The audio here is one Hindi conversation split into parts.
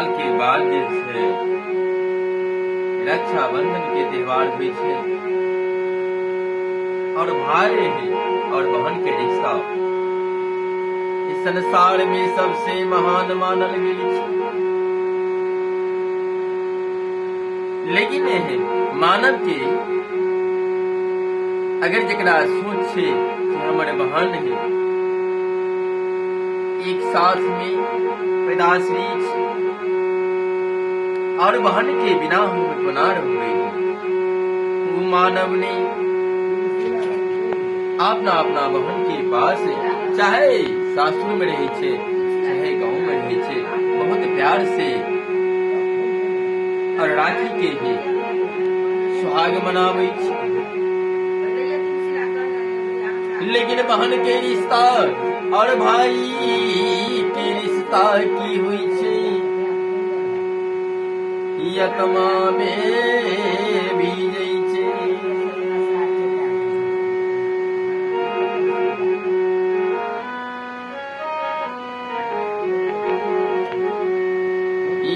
साल के बाद जे छै रक्षाबंधन के त्योहार हुई छै और भाई और बहन के रिश्ता इस संसार में सबसे महान मानल गेल छै। लेकिन मानव के अगर जकरा सोच छै कि हमर बहन है एक साथ में पैदाश्री और बहन के बिना हम बना रहे वो मानव ने अपना अपना बहन के पास चाहे सासुर में रहे छे चाहे गांव में रहे छे बहुत प्यार से और राखी के ही सुहाग मनावे छे। लेकिन बहन के रिश्ता और भाई के रिश्ता की हुई छे यतमा में भी जई छे।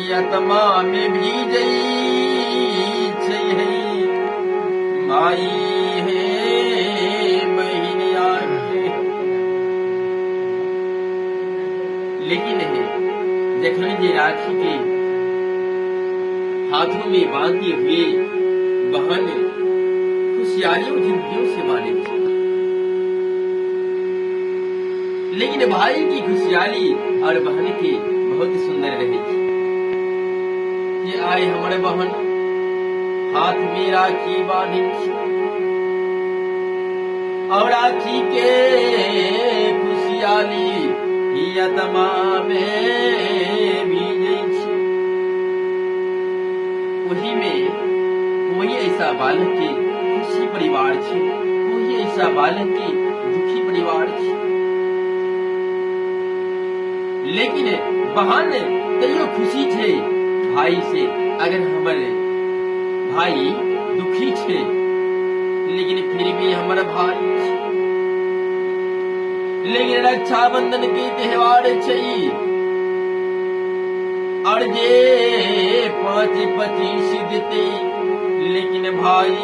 यतमा में भी जई छे माई है बहनिया है। लेकिन जखन जे राखी के हाथों में बांधते हुए बहन खुशियालियों जिंदगियों से माने थी। लेकिन भाई की खुशियाली और बहन की बहुत सुंदर रही थी कि आए हमारे बहन हाथ में राखी बांधी और राखी के खुशियाली यतमा में भी वही में कोई ऐसा बालक के खुशी परिवार छे कोई ऐसा बालक के दुखी परिवार छे। लेकिन बहन तैयो खुशी छे भाई से अगर हमारे भाई दुखी छे लेकिन फिर भी हमारा भाई छे। लेकिन रक्षाबंधन के त्योहार छे और जे 5-25 देते लेकिन भाई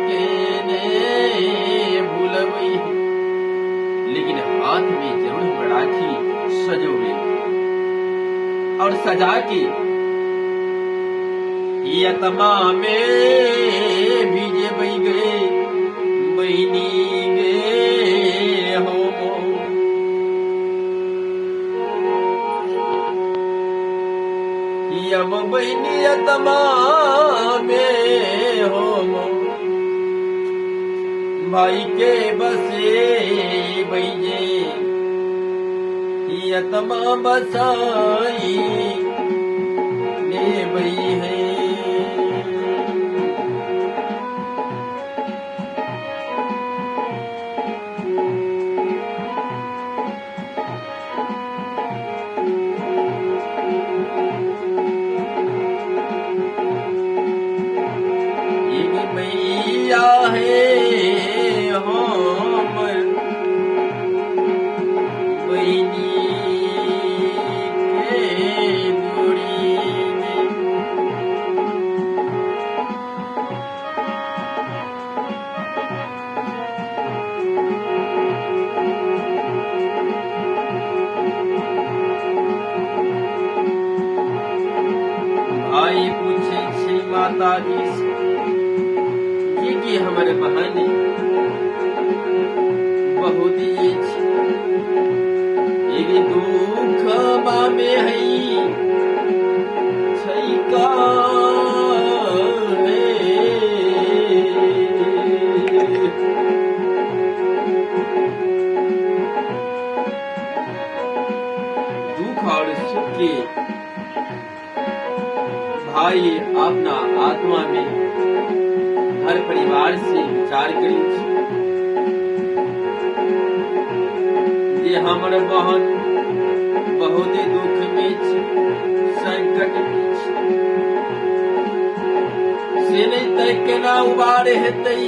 के ने भूलबई। लेकिन हाथ में जरूर राखी सजोगे और सजा के यतमा में भिजबई गए बहनी गे हो। यम बहनी यतमा में हो भाई के बसे बैजे यतमा बसाई ले बई है। मैया है हमर बहनी के गोरी में भाई पूछे छे माता जी से कि हमारे बहन बहुत एक दुख में है का दुख और सुख के भाई अपना आत्मा में हर परिवार से विचार करी ये हमारे बहन बहुत दुख में संकट में से नहीं तक ना उबारे हेतै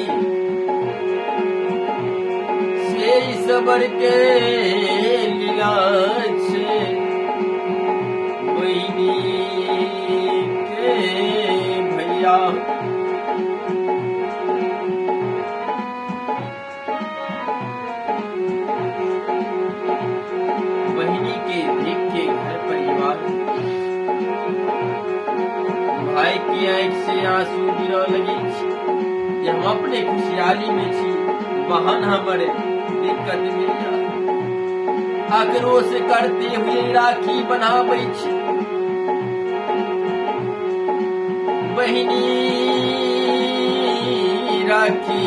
से सबर के लीला छे बहनी भैया बहिनी के देख के घर परिवार भाई की आंख से आंसू गिर लगी जे हम अपने खुशहाली में छी बहन हमारे दिक्कत में आग्रह से करते हुए राखी बनाबै छी बहिनी राखी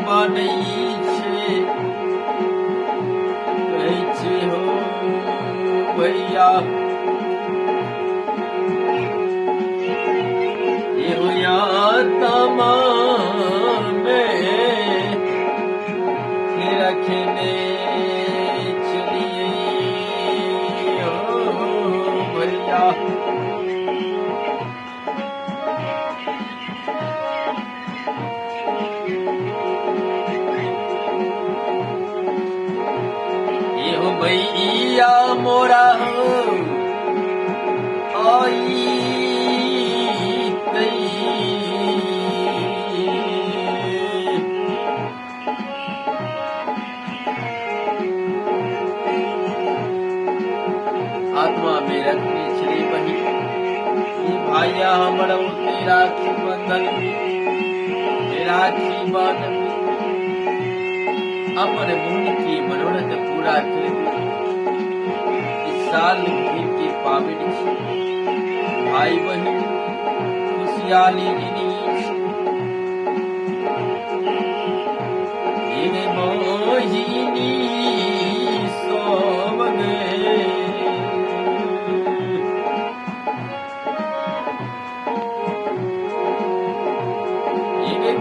बानै छे कहै छे हो भैया एहो या तमाम में रखने चलिए हो भैया एहो भैया मोरा हो आई आत्मा में रखने चली बही भाइया हमारा राखी बंधन राखी बांध अपने मन की मनोरथ पूरा कर इस साल की पावन भाई बहन खुशहाली मोहिनी सोम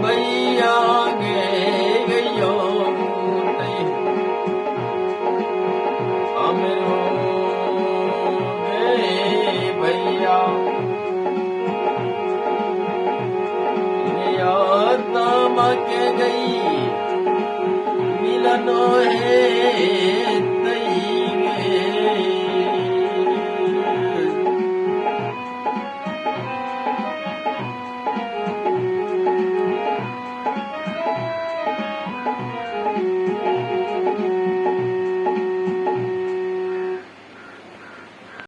भैया गयो हमरो भैया तमक गई मिलनो है